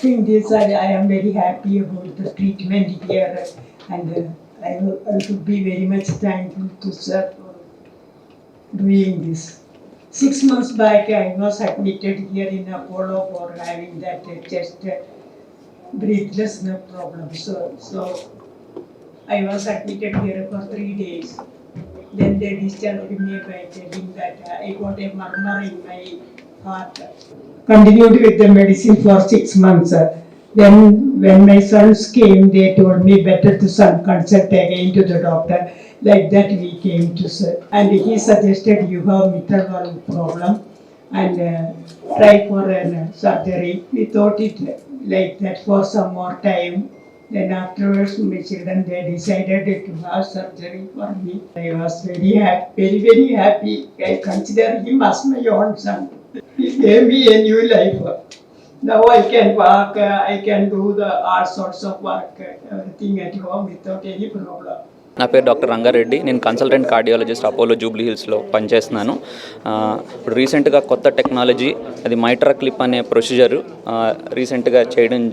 Seeing this, I am very happy about the treatment here, and I should be very much thankful to sir for doing this. 6 months back, I was admitted here in Apollo for having that chest breathlessness problem. So I was admitted here for 3 days. Then they discharged me by telling that I got a murmur in my heart. Continued with the medicine for 6 months. Then when my sons came, they told me better to consult again to the doctor. Like that we came to sir. And he suggested you have mitral valve problem and try for an surgery. We thought it like that for some more time. Then afterwards, my children, they decided to have surgery for me. I was very happy, very, very happy. I consider him as my own son. He gave me a new life. Now I can walk, I can do all sorts of work, everything at home without any problem. నా పేరు doctor Rangareddy. నేను consultant cardiologist Apollo Jubilee హిల్స్లో పనిచేస్తున్నాను. ఇప్పుడు రీసెంట్గా కొత్త technology అది మైట్రా clip అనే ప్రొసీజర్ రీసెంట్గా చేయడం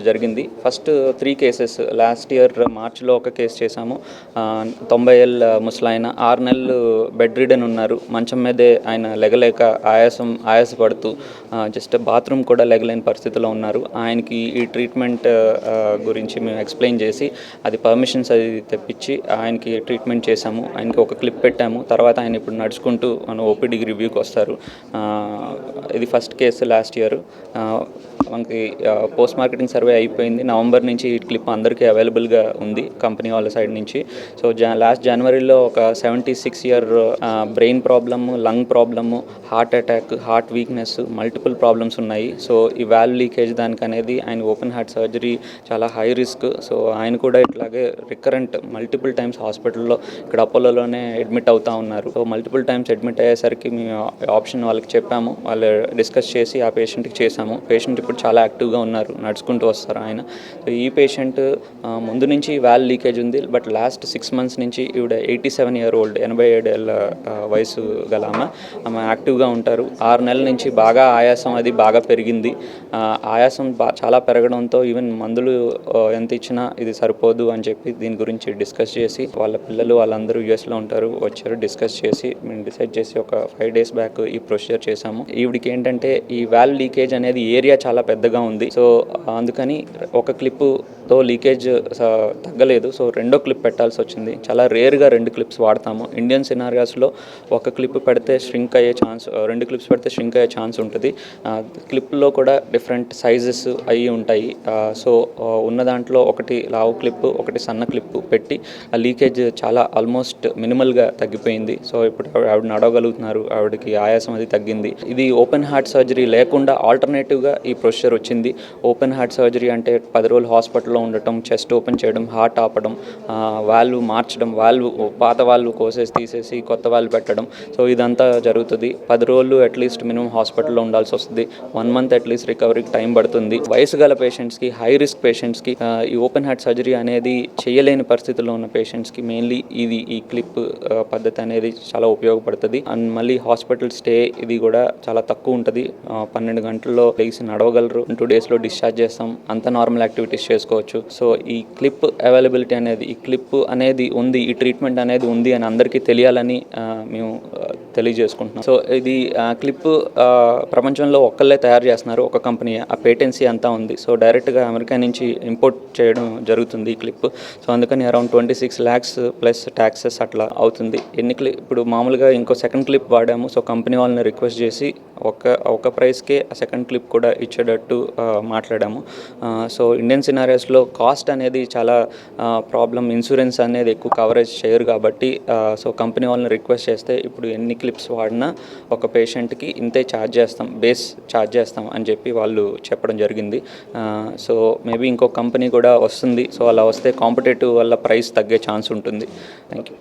జరిగింది. ఫస్ట్ 3 కేసెస్ లాస్ట్ ఇయర్ మార్చిలో ఒక కేసు చేశాము. 90 ఏళ్ళ ముసలాయన 6 నెలలు బెడ్ రిడెన్ ఉన్నారు. మంచం మీదే ఆయన లెగలేక ఆయాసపడుతూ జస్ట్ బాత్రూమ్ కూడా లెగలేని పరిస్థితిలో ఉన్నారు. ఆయనకి ఈ ట్రీట్మెంట్ గురించి మేము ఎక్స్ప్లెయిన్ చేసి అది పర్మిషన్స్ అది తెప్పించి ఆయనకి ట్రీట్మెంట్ చేశాము. ఆయనకి ఒక క్లిప్ పెట్టాము. తర్వాత ఆయన ఇప్పుడు నడుచుకుంటూ మన ఓపీడీకి రివ్యూకి వస్తారు. ఇది ఫస్ట్ కేసు లాస్ట్ ఇయర్. మనకి పోస్ట్ మార్కెటింగ్ సర్వే అయిపోయింది. నవంబర్ నుంచి ఈ క్లిప్ అందరికీ అవైలబుల్గా ఉంది కంపెనీ వాళ్ళ సైడ్ నుంచి. సో లాస్ట్ జనవరిలో ఒక 76 year brain problem, lung problem, heart attack, heart weakness, multiple problems ఉన్నాయి. సో ఈ వాల్వ్ లీకేజ్ దానికి అనేది ఆయన ఓపెన్ హార్ట్ సర్జరీ చాలా హై రిస్క్. సో ఆయన కూడా ఇట్లాగే రికరెంట్ మల్టిపుల్ టైమ్స్ హాస్పిటల్లో ఇక్కడ అపోలోలోనే అడ్మిట్ అవుతూ ఉన్నారు. సో మల్టిపుల్ టైమ్స్ అడ్మిట్ అయ్యేసరికి మేము ఆప్షన్ వాళ్ళకి చెప్పాము. వాళ్ళు డిస్కస్ చేసి ఆ పేషెంట్కి చేశాము. పేషెంట్ ఇప్పుడు చాలా యాక్టివ్గా ఉన్నారు, నడుచుకుంటూ వస్తారు ఆయన. సో ఈ పేషెంట్ ముందు నుంచి వాల్వ్ లీకేజ్ ఉంది. బట్ లాస్ట్ 6 months నుంచి ఈవిడ 87 year old 87 ఏళ్ళ వయసు గల ఆమె యాక్టివ్గా ఉంటారు. 6 నెలల నుంచి బాగా ఆయాసం అది బాగా పెరిగింది. ఆయాసం చాలా పెరగడంతో ఈవెన్ మందులు ఎంత ఇచ్చినా ఇది సరిపోదు అని చెప్పి దీని గురించి డిస్కస్ చేసి వాళ్ళ పిల్లలు వాళ్ళందరూ యూఎస్లో ఉంటారు, వచ్చారు. డిస్కస్ చేసి మేము డిసైడ్ చేసి ఒక 5 days బ్యాక్ ఈ ప్రొసీజర్ చేశాము. ఈవిడికి ఏంటంటే ఈ వాల్వ్ లీకేజ్ అనేది ఏరియా చాలా పెద్దగా ఉంది. సో అందుకని ఒక క్లిప్తో లీకేజ్ తగ్గలేదు. సో రెండో క్లిప్ పెట్టాల్సి వచ్చింది. చాలా రేర్గా 2 clips వాడతాము. ఇండియన్ సినారియాస్లో ఒక క్లిప్ పెడితే ష్రింక్ అయ్యే ఛాన్స్, 2 clips పెడితే ష్రింక్ అయ్యే ఛాన్స్ ఉంటుంది. క్లిప్లో కూడా డిఫరెంట్ సైజెస్ అయ్యి ఉంటాయి. సో ఉన్న దాంట్లో ఒకటి లావు క్లిప్, ఒకటి సన్న క్లిప్ పెట్టి ఆ లీకేజ్ చాలా ఆల్మోస్ట్ మినిమల్గా తగ్గిపోయింది. సో ఇప్పుడు ఆవిడ నడవగలుగుతున్నారు, ఆవిడకి ఆయాసం అది తగ్గింది. ఇది ఓపెన్ హార్ట్ సర్జరీ లేకుండా ఆల్టర్నేటివ్గా ఈ ప్రొసీజర్ వచ్చింది. ఓపెన్ హార్ట్ సర్జరీ అంటే 10 రోజులు హాస్పిటల్లో ఉండటం, చెస్ట్ ఓపెన్ చేయడం, హార్ట్ ఆపడం, వాల్వ్ మార్చడం, పాత వాల్వ్ తీసేసి కొత్త వాల్వ్ పెట్టడం. సో ఇదంతా జరుగుతుంది. 10 రోజులు అట్లీస్ట్ మినిమం హాస్పిటల్లో ఉండాల్సి వస్తుంది. 1 month అట్లీస్ట్ రికవరీకి టైం పడుతుంది. వయసు గల పేషెంట్స్కి, హై రిస్క్ పేషెంట్స్కి ఈ ఓపెన్ హార్ట్ సర్జరీ అనేది చేయలేని పరిస్థితిలో ఉన్న పేషెంట్స్కి మెయిన్లీ ఈ క్లిప్ పద్ధతి అనేది చాలా ఉపయోగపడుతుంది. అండ్ మళ్ళీ హాస్పిటల్ స్టే ఇది కూడా చాలా తక్కువ ఉంటుంది. 12 గంటల్లో లేచి నడవగలరు. 2 daysలో డిశ్చార్జ్ చేస్తాం. అంత నార్మల్ యాక్టివిటీస్ చేసుకోవచ్చు. సో ఈ క్లిప్ అవైలబిలిటీ అనేది, ఈ క్లిప్ అనేది ఉంది, ఈ ట్రీట్మెంట్ అనేది ఉంది అని అందరికీ తెలియాలని మేము తెలియజేసుకుంటున్నాం. సో ఇది క్లిప్ ప్రపంచంలో ఒక్కళ్ళే తయారు చేస్తున్నారు, ఒక కంపెనీ. ఆ పేటెన్సీ అంతా ఉంది. సో డైరెక్ట్గా అమెరికా నుంచి ఇంపోర్ట్ చేయడం జరుగుతుంది ఈ క్లిప్. సో అందుకని అరౌండ్ 26 lakhs ప్లస్ ట్యాక్సెస్ అట్లా అవుతుంది. ఇప్పుడు మామూలుగా ఇంకో సెకండ్ క్లిప్ వాడాము. సో కంపెనీ వాళ్ళని రిక్వెస్ట్ చేసి ఒక ప్రైస్కే ఆ సెకండ్ క్లిప్ కూడా ఇచ్చేటట్టు మాట్లాడాము. సో ఇండియన్ సినారియాస్లో కాస్ట్ అనేది చాలా ప్రాబ్లం. ఇన్సూరెన్స్ అనేది ఎక్కువ కవరేజ్ చేయరు కాబట్టి సో కంపెనీ వాళ్ళని రిక్వెస్ట్ చేస్తే ఇప్పుడు ఎన్ని క్లిప్స్ వాడినా ఒక పేషెంట్కి ఇంతే బేస్ ఛార్జ్ చేస్తాం అని చెప్పి వాళ్ళు చెప్పడం జరిగింది. సో మేబీ ఇంకో కంపెనీ కూడా వస్తుంది. సో అలా వస్తే కాంపిటేటివ్ వల్ల ప్రైస్ తగ్గే ఛాన్స్ ఉంటుంది. Thank you.